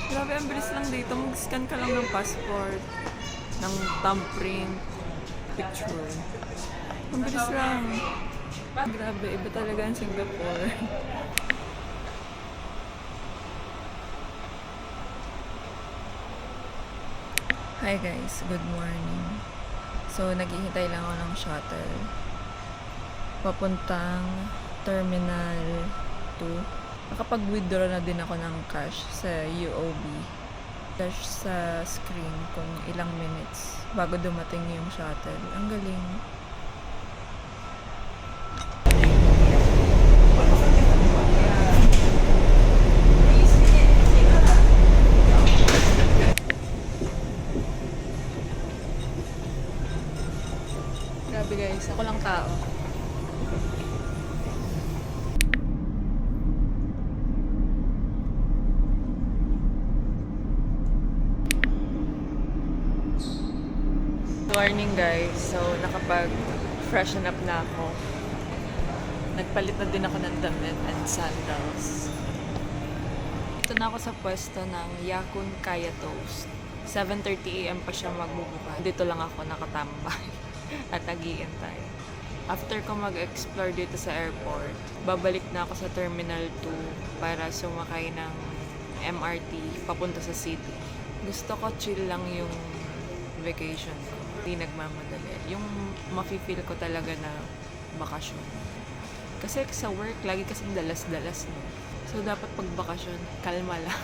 Grabe, ang bilis lang dito. Mag-scan ka lang ng passport, ng thumbprint, picture. Ang bilis lang. Grabe, iba talaga ang Singapore. Hi guys, good morning. So, naghihintay lang ako ng shuttle. Papuntang Terminal 2. Nakapag-withdraw na din ako ng cash sa UOB. Cash sa screen kung ilang minutes bago dumating yung shuttle. Ang galing. Grabe guys, ako lang tao. Morning guys, so nakapag-freshen up na ako. Nagpalit na din ako ng damit and sandals. Ito na ako sa pwesto ng Yakun Kaya Toast. 7:30 AM pa siya magbubuka. Dito lang ako nakatambay at nag-iintay. After ko mag-explore dito sa airport, babalik na ako sa Terminal 2 para sumakay ng MRT papunta sa city. Gusto ko chill lang yung vacation ko. Hindi nagmamadali. Yung mafe-feel ko talaga na bakasyon. Kasi sa work, lagi kasing dalas-dalas, no? So, dapat pag bakasyon, kalma lang.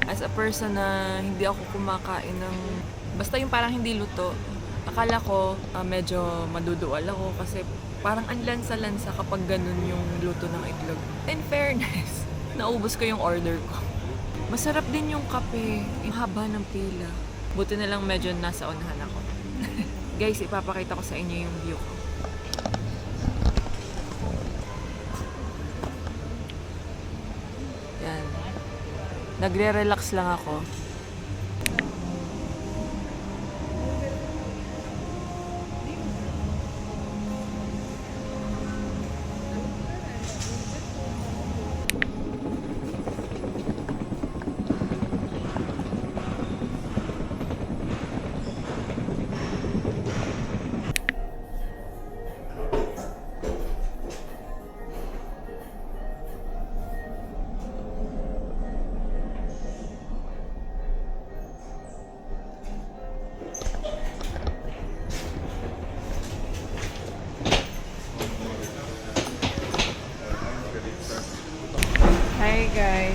As a person na hindi ako kumakain ng basta yung parang hindi luto, akala ko medyo maduduwal ako kasi parang ang lansa-lansa kapag ganun yung luto ng itlog. In fairness, naubos ko yung order ko. Masarap din yung kape, yung haba ng pila. Buti na lang medyo nasa unahan ako. Guys, ipapakita ko sa inyo yung view ko. Yan. Nagre-relax lang ako.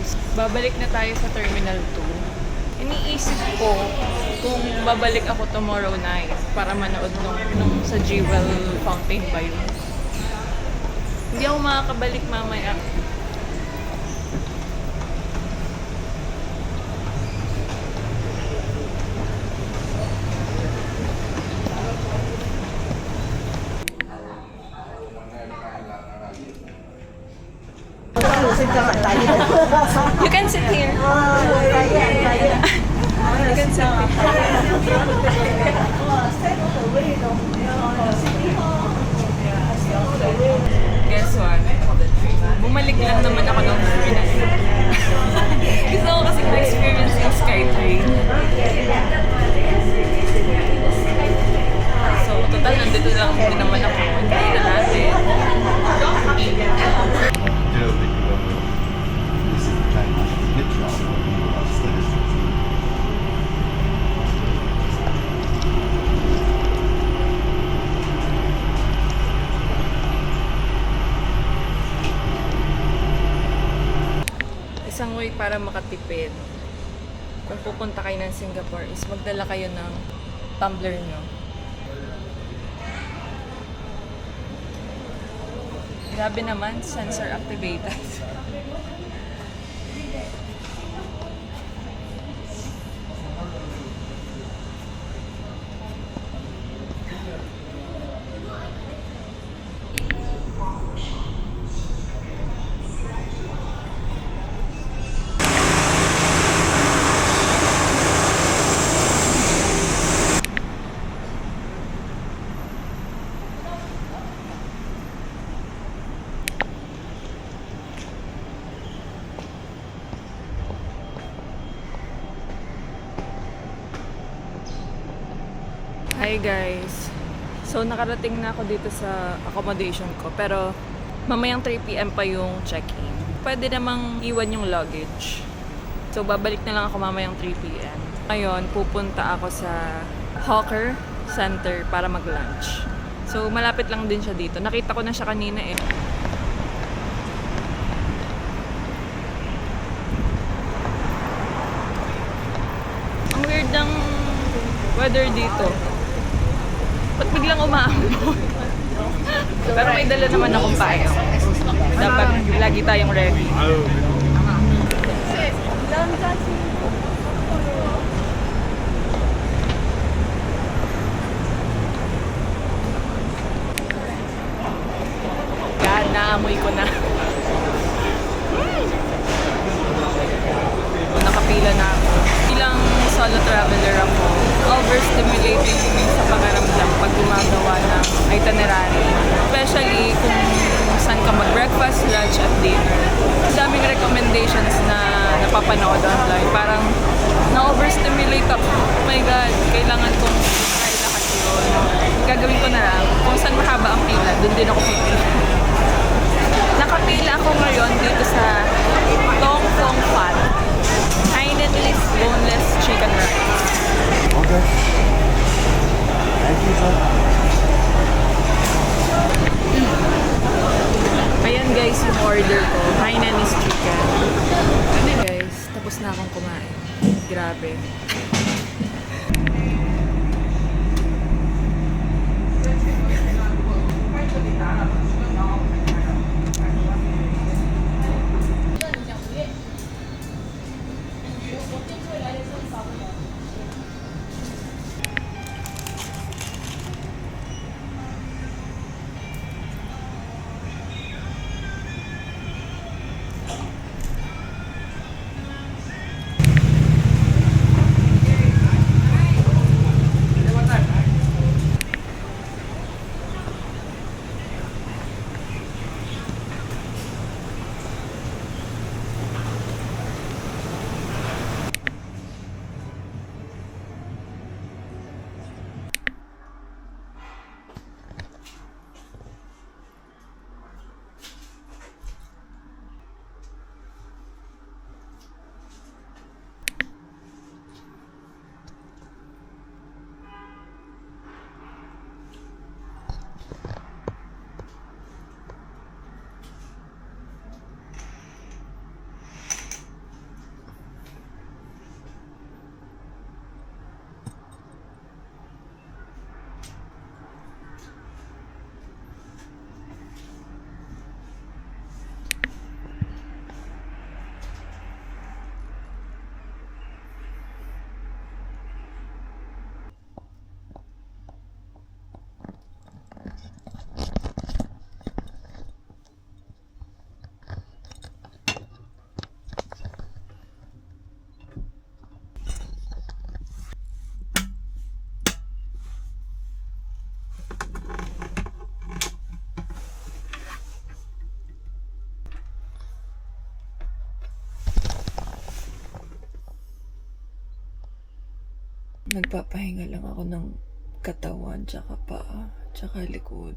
guys, babalik na tayo sa Terminal 2. Iniisip ko kung babalik ako tomorrow night para manood nung sa Jewel Fountain ba yun. Hindi ako makakabalik mamaya. You can sit here. You can sit here. Guess what? Bumalik lang naman ako ng terminal. Gusto ko kasi ma-experience yung Skytrain. So, total, nandito lang din naman ako. Hindi na natin. Isang way para makatipid kung pupunta kayo ng Singapore is magdala kayo ng tumbler nyo. Grabe naman, sensor activated. Hi guys! So nakarating na ako dito sa accommodation ko pero mamayang 3 PM pa yung check-in. Pwede namang iwan yung luggage. So babalik na lang ako mamayang 3 PM. Ngayon pupunta ako sa Hawker Center para mag-lunch. So malapit lang din siya dito. Nakita ko na siya kanina eh. Ang weird ng weather dito. Ba't biglang umaambon? Pero may dala naman akong payong. Dapat lagi tayong ready. Yan, naamoy ko na. Nakapila na ako. Bilang solo traveler ako, overstimulating sa pangaramdam pag gumagawa ng itinerary. Especially kung saan ka mag-breakfast, lunch, at dinner. Ang daming recommendations na napapanood online. Parang na-overstimulate ako. Oh my God, kailangan kong try lahat yun. Gagawin ko na lang. Kung saan mahaba ang pila, dun din ako pipila. Nakapila ako ngayon dito sa Tong Fong Phat. Hainanese boneless chicken rice. Okay. Thank you, sir. Ayan guys, yung order ko. Hainanese chicken. Ano guys, tapos na akong kumain. Grabe. Nagpapahinga lang ako ng katawan, tsaka paa, tsaka likod.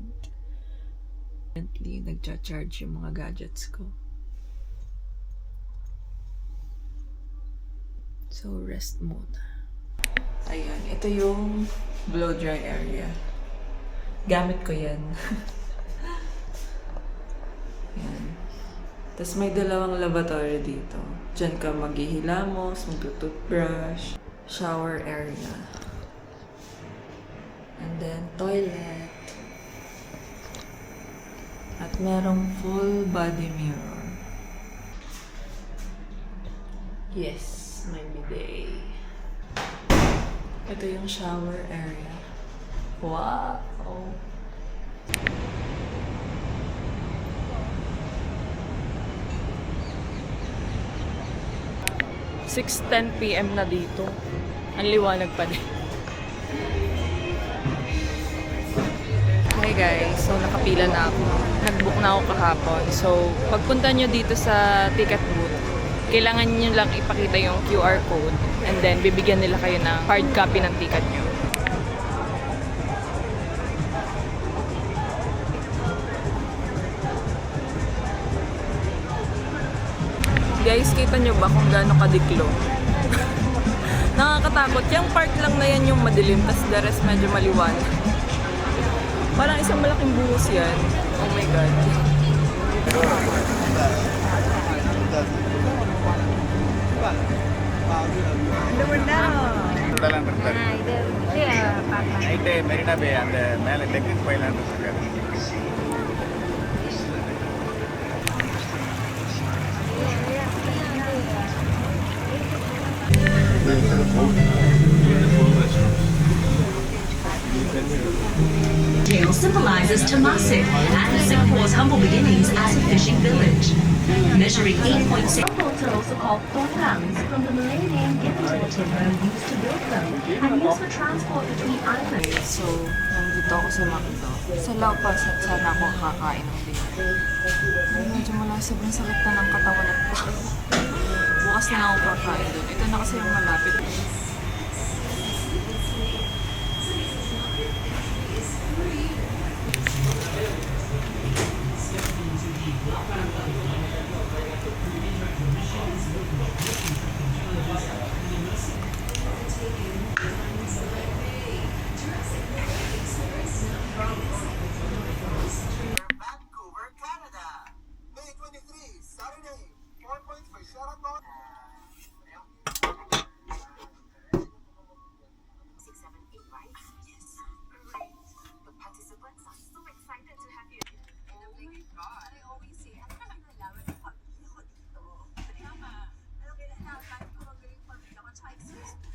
Currently, nagcha-charge yung mga gadgets ko. So, rest muna. Ayan, ito yung blow dry area. Gamit ko yan. Yan. Tapos may dalawang lavatory dito. Diyan ka maghihilamos, mag-toothbrush, shower area. And then, toilet. At merong full body mirror. Yes, may bidet. Ito yung shower area. Wow! 6:10 PM na dito. Ang liwanag pa din. Hey guys, so nakapila na ako. Nag-book na ako kahapon. So, pagpunta nyo dito sa ticket booth, kailangan nyo lang ipakita yung QR code and then bibigyan nila kayo ng hard copy ng ticket nyo. Guys, kita nyo ba kung gaano kadiklo? Nakakatakot. Yung part lang na yan yung madilim, tas the rest medyo maliwanag. Parang isang malaking buhos yan. Oh my God. Night Marina ಬೇ அந்த மேலே டெக்னிக் போயிடலான்னு இருக்காரு. Tale symbolizes Temasek and Singapore's humble beginnings as a fishing village. Measuring 8.6 boats are also called tongs from the Malay name given to the timber used to build them and used for transport between islands. So, nandito ako sa McDo. Sa Laupas at sana ako kakain ng dinner. Medyo mula sobrang sakit na ng katawan at pa. Bukas na ako kakain doon. Ito na kasi yung malapit. Vancouver, Canada. May 23, Saturday. 4 points for Sheraton. 6, 7, 8, right? Yes. Great. The participants are so excited to have you. Oh my God. I always say, ano na nalaman ng pamilya ko dito? Kaya nga, alam mo, nalaman ko magaling pamilya ko, tsaka excuse me.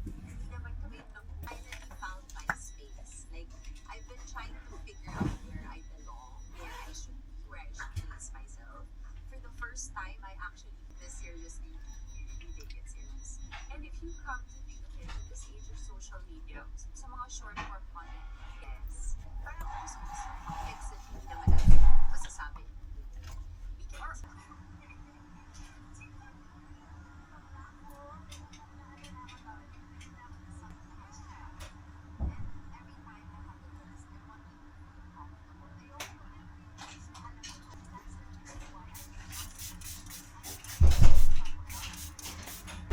Hindi naman kami nung finally found my space. Like, I've been trying to figure out where I belong, where I should be, where I should place myself. For the first time, I actually this seriously, really take it serious. And if you come to think of it, in this age of social media, sa mga short form content, yes, parang gusto ko sa topics at hindi naman natin masasabi. We can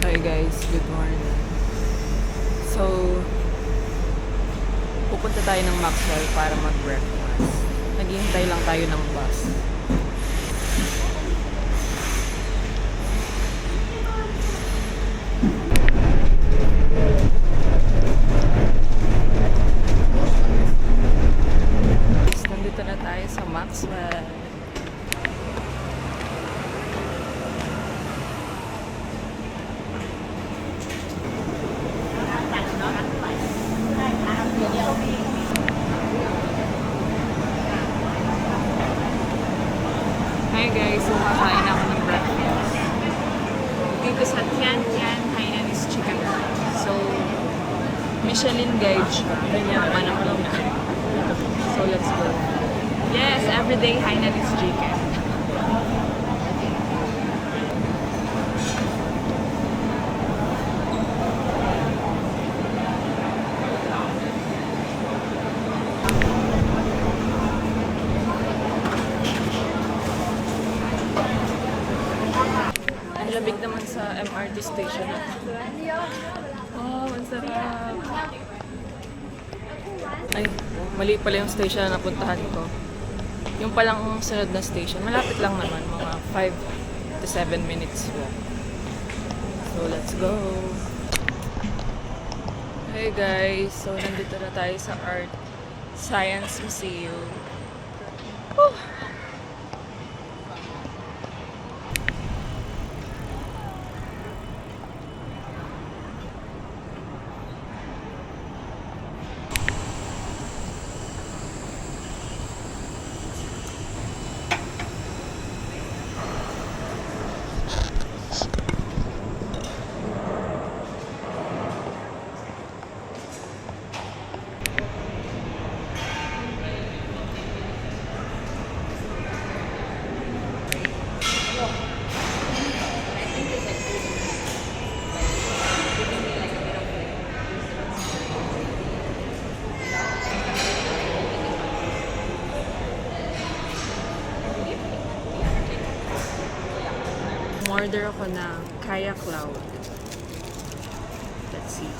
Hi guys, good morning. So, pupunta tayo ng Maxwell para mag-breakfast. Naghihintay lang tayo ng bus. Nandito na tayo sa Maxwell. Hi guys, kumakain ako ng breakfast. Dito sa Tian Tian Hainanese Chicken. So, Michelin guide siya. Ganyan naman ang una. So, let's go. Yes, everyday Hainanese chicken. Lamig naman sa MRT station. Oh, ang sarap. Ay, mali pala yung station na napuntahan ko. Yung palang sunod na station, malapit lang naman, mga 5 to 7 minutes walk. So, let's go! Hey guys! So, nandito na tayo sa Art Science Museum. Whew! Order ako ng Kaya Cloud. Let's see.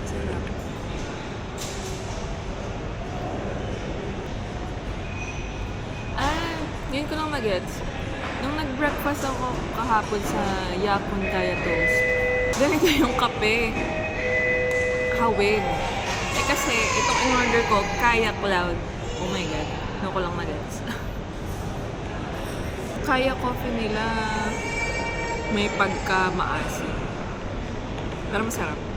Sarap. Ngayon ko lang mag-gets. Nung nag-breakfast ako kahapon sa Yakun Kaya Toast, ganito yung kape. Hawig. Eh kasi, itong in-order ko, Kaya Cloud. Oh my God. Ano ko lang mag-gets. Kaya coffee nila may pagka-maasim. Pero masarap.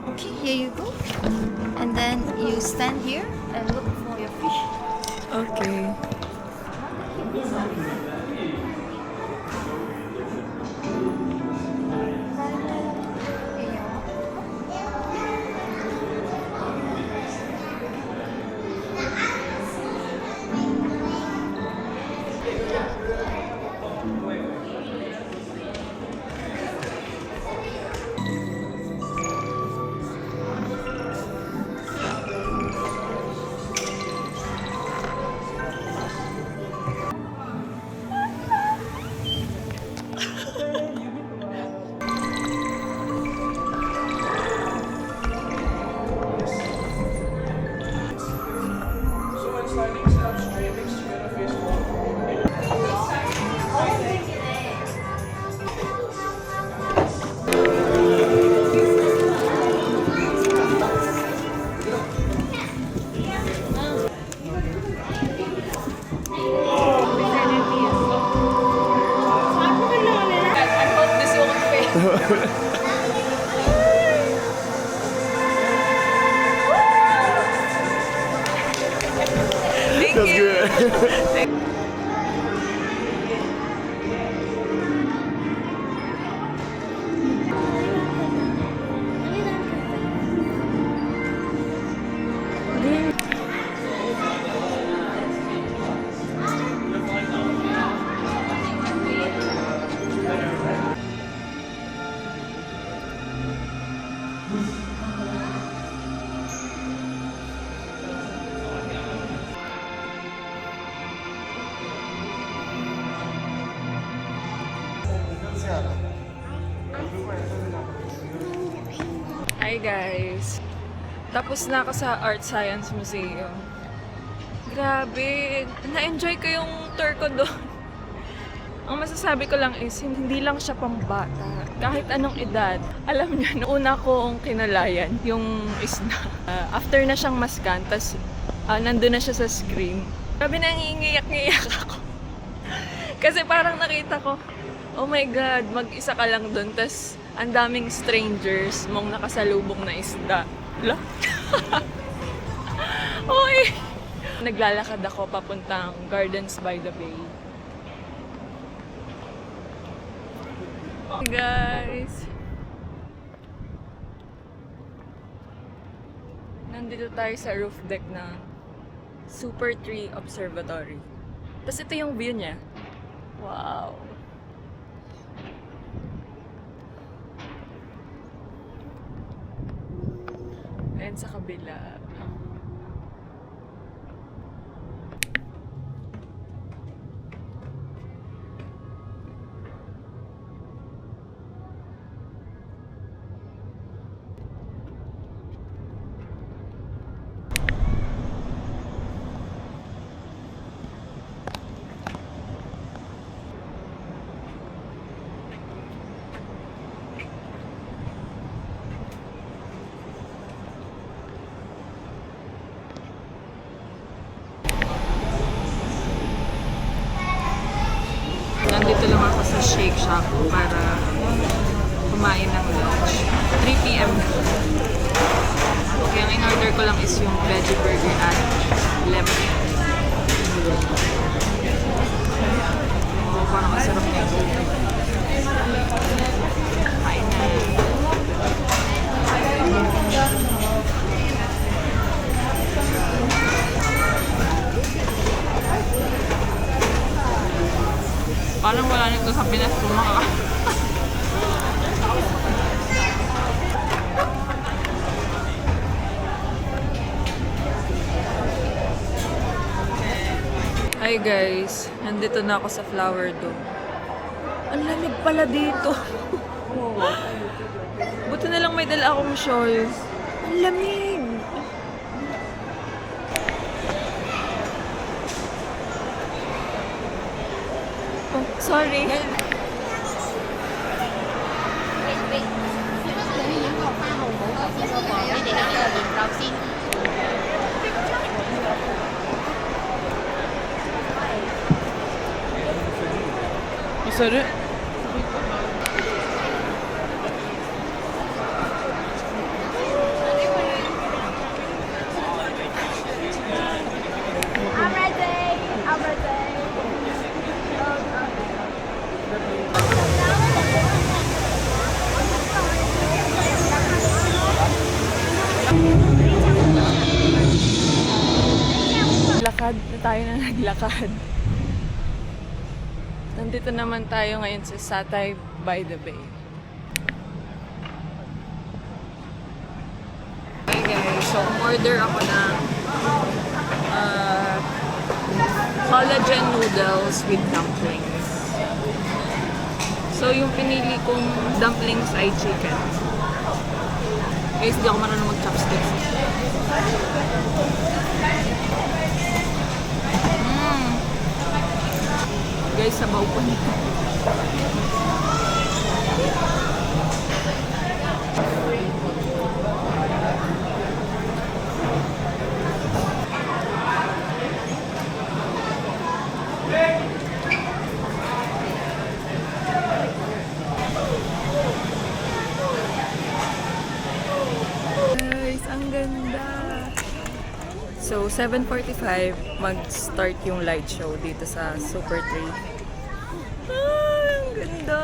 Okay, here you go. And then you stand here and look for your fish. Okay. Here you are. I hope this won't fail. Thank That's you. good. Hi guys! Tapos na ako sa Art Science Museum. Grabe! Na-enjoy ko yung tour ko doon. Ang masasabi ko lang is, hindi lang siya pambata. Kahit anong edad. Alam niyo, una kong kinalayan yung isda. After na siyang maskan, tas nandun na siya sa screen. Grabe, nangingiyak-ngiyak ako. Kasi parang nakita ko, oh my God, mag-isa ka lang doon. Tas Ang daming strangers mong nakasalubong na isda. La? Oy! Naglalakad ako papuntang Gardens by the Bay. Guys! Nandito tayo sa roof deck ng Super Tree Observatory. Tapos ito yung view niya. Wow! And sa kabila. Nandito lang ako sa Shake Shack para kumain ng lunch. 3 p.m. Okay, ang in-order ko lang is yung veggie burger at lemon. Oh, parang masarap na ito. Kain na. Parang wala nito sa Pinas kumaka. Hi guys, nandito na ako sa Flower Dome. Ang lamig pala dito. Buti na lang may dala akong shawl. Ang lamig. Oh, sorry. Sorry. I'm ready. I'm ready. Lakad na tayo na naglakad. Nandito naman tayo ngayon sa Satay by the Bay. Okay guys, so order ako ng collagen noodles with dumplings. So yung pinili kong dumplings ay chicken. Guys, di ako marunong mag-chopsticks. Guys, sabaw po nito. Guys, ang ganda! So, 7:45 mag-start yung light show dito sa Super Tree. Ah, ang ganda!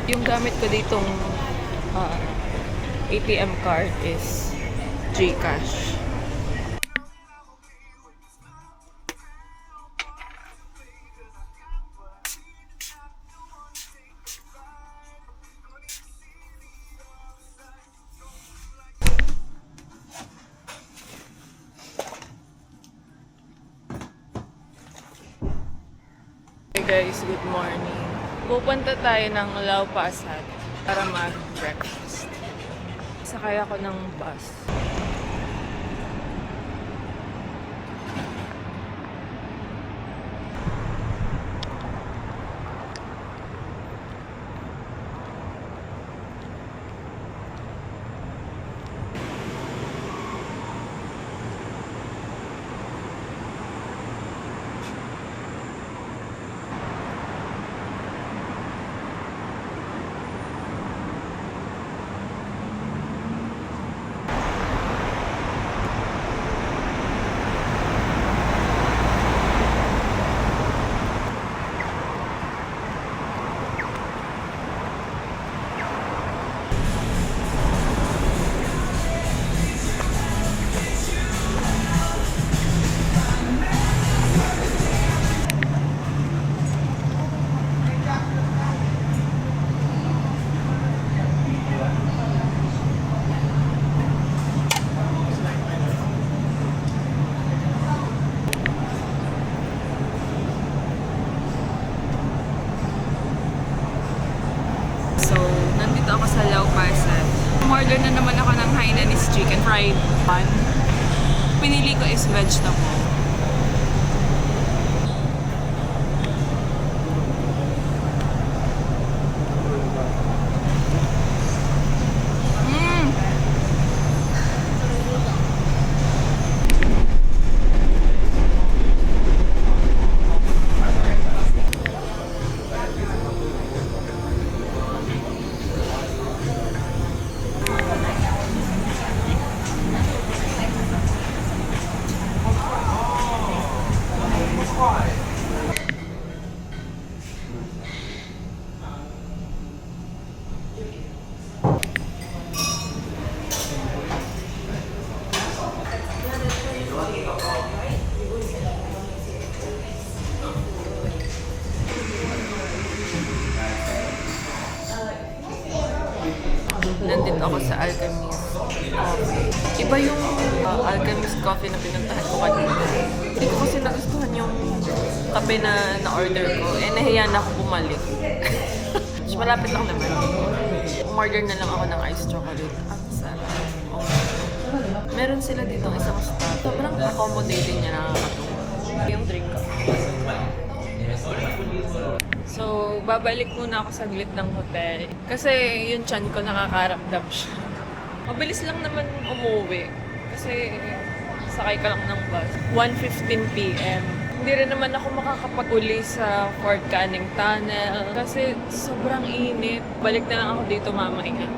Yung gamit ko ditong ATM card is GCash. Hey guys, good morning. Pupunta tayo ng Lau Pa Sat para mag-breakfast. Sakay ako ng bus. So, nandito ako sa Lau Pa Sat. Umorder na naman ako ng Hainanese chicken fried pan. Pinili ko is vegetable. Nandito ako sa Alchemist Coffee. Iba yung Alchemist Coffee na pinuntahan ko kanina. Hindi ko kasi nagustuhan yung kape na na-order ko. Eh, nahiya na ako bumalik. So, malapit lang naman. Umorder na lang ako ng iced chocolate. Ang sarap. Oh. Meron sila dito isang staff. Sobrang accommodating niya, nakakatuwa. Yung drink ko. So, babalik muna ako saglit ng hotel. Kasi yung chan ko nakakaramdam siya. Mabilis lang naman umuwi. Kasi sakay ka lang ng bus. 1:15 p.m. Hindi rin naman ako makakapag-uli sa Fort Canning Tunnel. Kasi sobrang init. Balik na lang ako dito mamaya.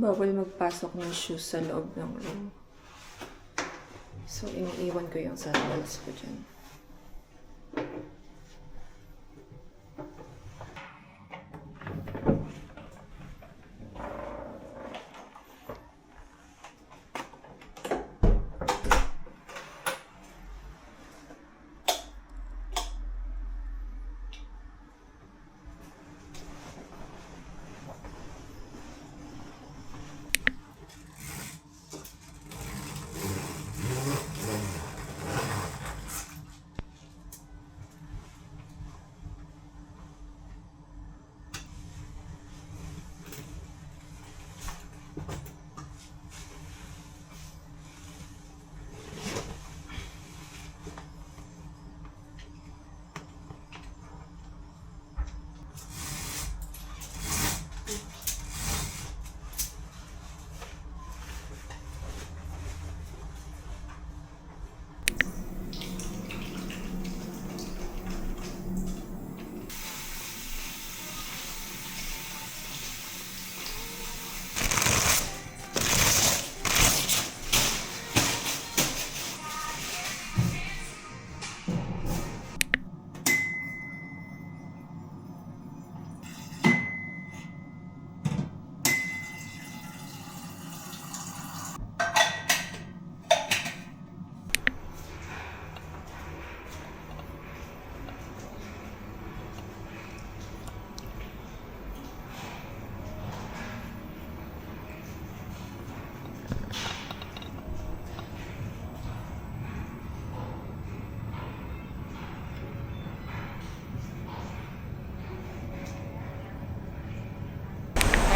Bawal magpasok ng shoes sa loob ng room. So, iniiwan ko yung sandals ko dyan.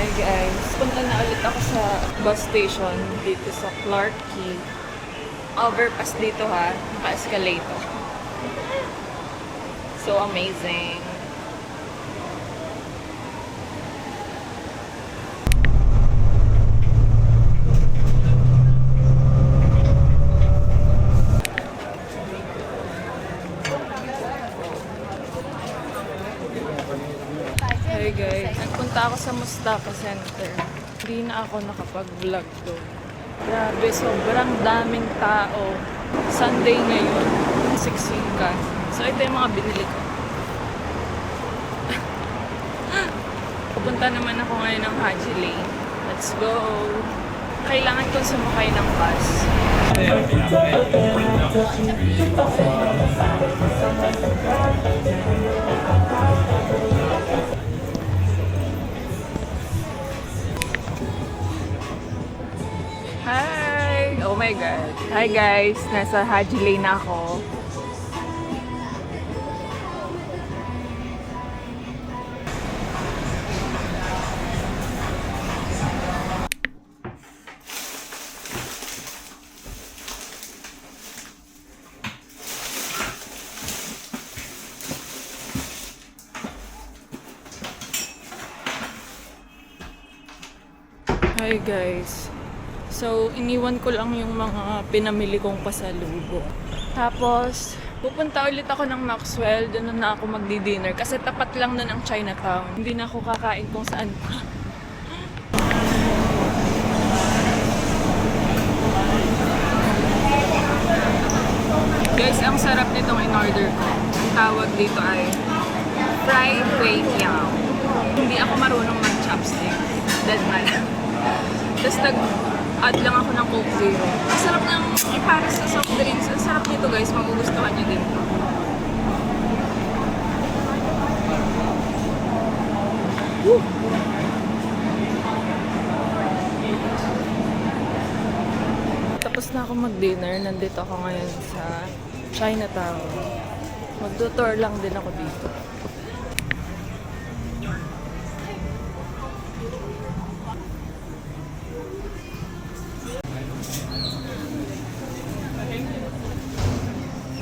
Hi guys, punta na ulit ako sa bus station dito sa Clark Quay. Overpass dito ha, naka-escalator. So amazing. Hey guys, nagpunta ako sa Mustafa Center. Hindi na ako nakapag-vlog doon. Grabe, sobrang daming tao. Sunday ngayon, siksikan. So ito yung mga binili ko. Pupunta naman ako ngayon ng Haji Lane. Let's go! Kailangan kong sumakay ng bus. Hi! Oh my God. Hi guys! Nasa Haji Lane na ako. Hi guys. So, iniwan ko lang yung mga pinamili kong pasalubong. Tapos, pupunta ulit ako ng Maxwell. Doon na ako magdi-dinner. Kasi tapat lang na ng Chinatown. Hindi na ako kakain kung saan pa. Guys, ang sarap nitong in-order ko. Ang tawag dito ay fried kway teow. Hindi ako marunong mag-chopstick. Dead man. Tapos nag-add lang ako ng Coke Zero. Ang sarap ng ipares sa soft drinks. Ang sarap nito guys. Magugustuhan nyo din to. Woo! Tapos na ako mag-dinner. Nandito ako ngayon sa Chinatown. Magtutour lang din ako dito.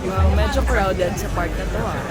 Wow, medyo crowded sa part na to ah.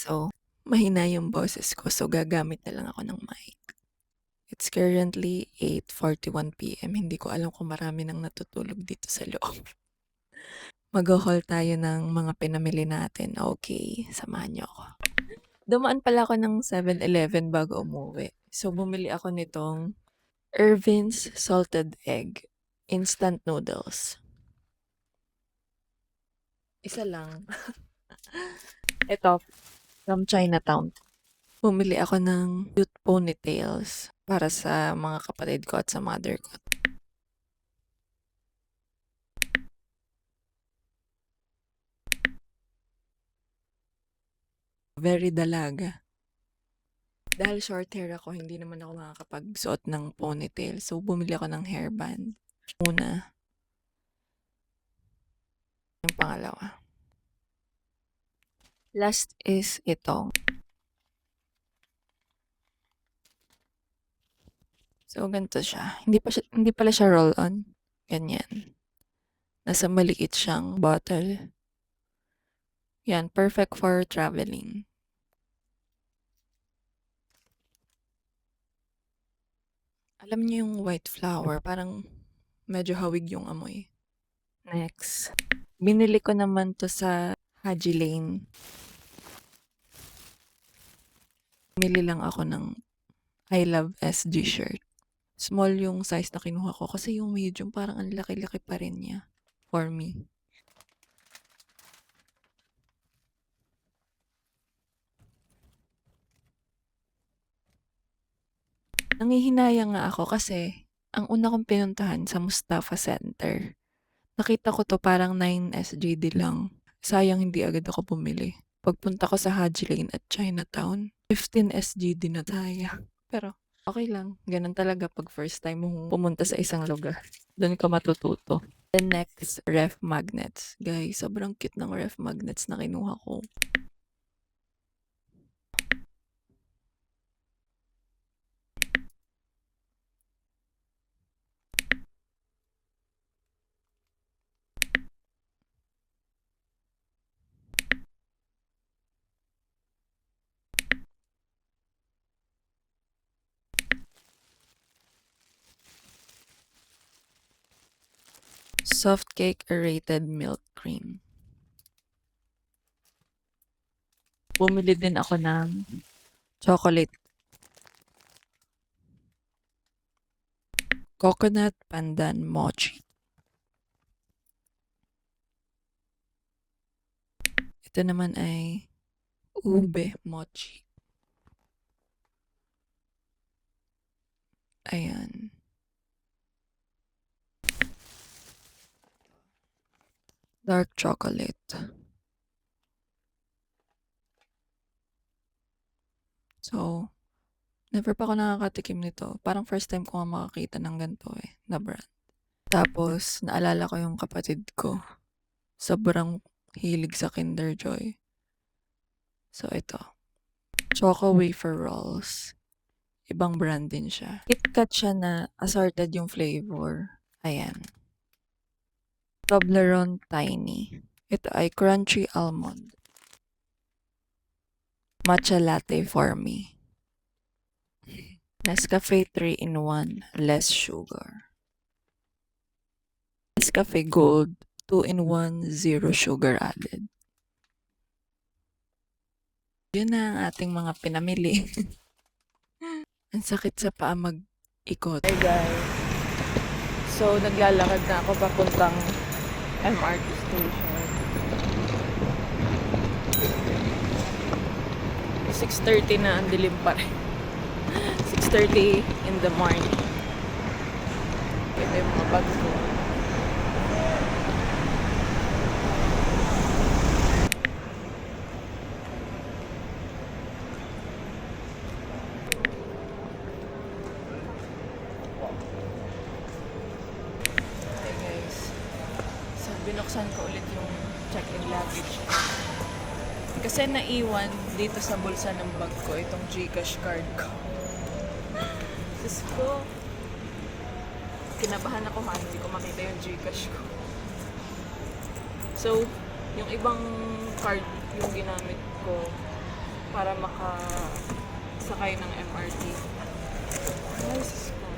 So, mahina yung boses ko so gagamit na lang ako ng mic. It's currently 8:41 PM. Hindi ko alam kung marami nang natutulog dito sa loob. Mag-haul tayo ng mga pinamili natin. Okay, samahan niyo ako. Dumaan pala ako ng 7-Eleven bago umuwi. So, bumili ako nitong Irvin's Salted Egg Instant Noodles. Isa lang. Ito, from Chinatown. Bumili ako ng cute ponytails para sa mga kapatid ko at sa mother ko. Very dalaga. Dahil short hair ako, hindi naman ako makakapagsuot ng ponytail. So, bumili ako ng hairband. Una. Yung pangalawa. Last is itong. So, ganito siya. Hindi pala siya roll-on. Ganyan. Nasa maliit siyang bottle. Yan, perfect for traveling. Alam niyo yung white flower, parang medyo hawig yung amoy. Next. Binili ko naman to sa Haji Lane. Bumili lang ako ng I Love SG shirt. Small yung size na kinuha ko kasi yung medium parang ang laki-laki pa rin niya for me. Nanghihinayang nga ako kasi ang una kong pinuntahan sa Mustafa Center. Nakita ko to parang 9 SGD lang. Sayang hindi agad ako bumili. Pagpunta ko sa Haji Lane at Chinatown, 15 SGD na tayo. Pero okay lang. Ganun talaga pag first time mong pumunta sa isang lugar. Doon ka matututo. The next, ref magnets. Guys, sobrang cute ng ref magnets na kinuha ko. Soft cake aerated milk cream. Bumili din ako ng chocolate. Coconut pandan mochi. Ito naman ay ube mochi. Ayan. Dark chocolate. So, never pa ako nakakatikim nito. Parang first time ko nga makakita ng ganito na brand. Tapos, naalala ko yung kapatid ko. Sobrang hilig sa Kinder Joy. So, ito. Choco wafer rolls. Ibang brand din siya. KitKat siya na assorted yung flavor. Ayan. Toblerone Tiny. Ito ay crunchy almond. Matcha latte for me. Nescafe 3-in-1, less sugar. Nescafe Gold 2-in-1, zero sugar added. Yun na ang ating mga pinamili. Ang sakit sa paa mag-ikot. Hey guys. So, naglalakad na ako papuntang MRT station. 6:30 na, ang dilim pa rin. 6:30 in the morning. Ito yung mga bag ko. Okay guys. So, binuksan ko ulit yung check-in luggage. Kasi naiwan dito sa bulsa ng bag ko itong GCash card ko. Diyos ko. Kinabahan ako hindi ko makita yung GCash ko. So, yung ibang card yung ginamit ko para makasakay ng MRT. Ay, Diyos ko.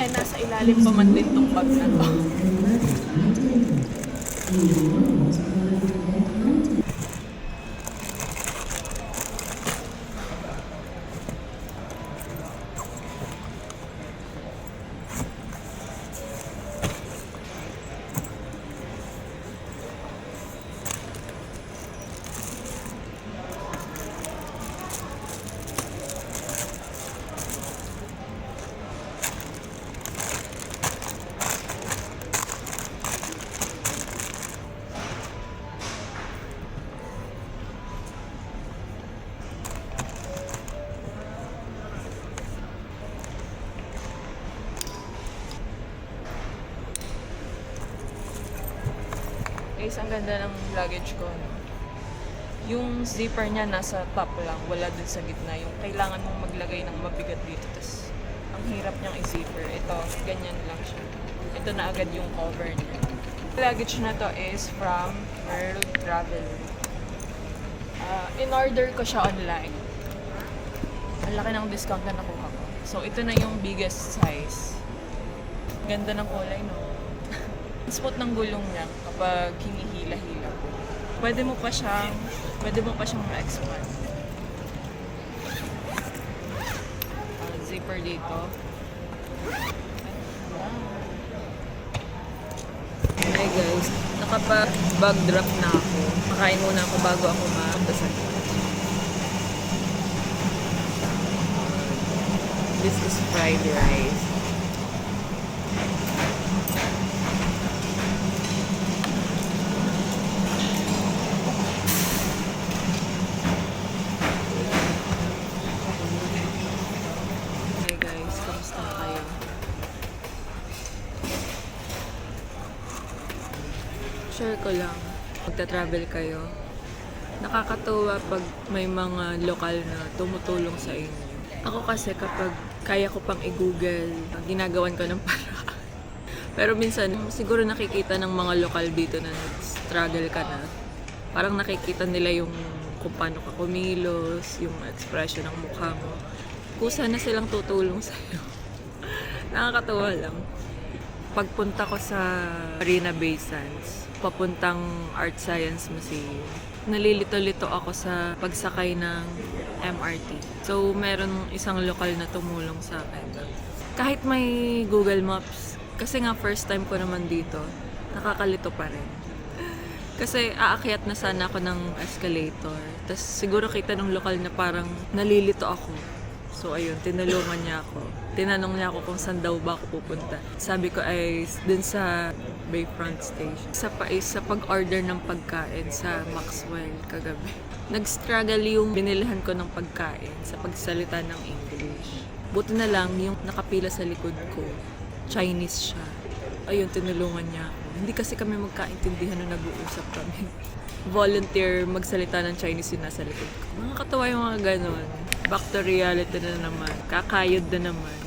Ay, nasa ilalim pa man din tong bag na to. Guys, ang ganda ng luggage ko. No? Yung zipper niya nasa top lang, wala dun sa gitna. Yung kailangan mong maglagay ng mabigat dito. Tapos, ang hirap niyang i-zipper. Ito, ganyan lang siya. Ito na agad yung cover niya. Yung luggage na to is from World Travel. In-order ko siya online. Ang laki ng discount na nakuha ko. So, ito na yung biggest size. Ganda ng kulay, no? Smooth ng gulong niya kapag hinihila-hila. Pwede mo pa siyang ma-expand. Zipper dito. Hey guys, nakapag-bag drop na ako. Makain muna ako bago ako mapunta sa class. This is fried rice. Hey guys, kamusta na kayo? Share ko lang, magta-travel kayo. Nakakatuwa pag may mga lokal na tumutulong sa inyo. Ako kasi kapag kaya ko pang i-google, ginagawan ko ng paraan. Pero minsan, siguro nakikita ng mga lokal dito na struggle ka na. Parang nakikita nila yung kung paano ka kumilos, yung expression ng mukha mo. Kusa na silang tutulong sa'yo. Nakakatuwa lang. Pagpunta ko sa Marina Bay Sands, papuntang Art Science Museum, nalilito-lito ako sa pagsakay ng MRT. So, meron isang lokal na tumulong sa akin. Kahit may Google Maps, kasi nga first time ko naman dito, nakakalito pa rin. Kasi aakyat na sana ako ng escalator. Tapos siguro kita nung lokal na parang nalilito ako. So ayun, tinulungan niya ako. Tinanong niya ako kung saan daw ba ako pupunta. Sabi ko ay dun sa Bayfront Station. Isa pa is sa pag-order ng pagkain sa Maxwell kagabi. Nag-struggle yung binilhan ko ng pagkain sa pagsalita ng English. Buti na lang yung nakapila sa likod ko, Chinese siya. Ayun, tinulungan niya ako. Hindi kasi kami magkaintindihan nung nag-uusap kami. Volunteer magsalita ng Chinese yung nasa likod ko. Nakakatawa yung mga ganon. Back to reality na naman. Kakayod na naman.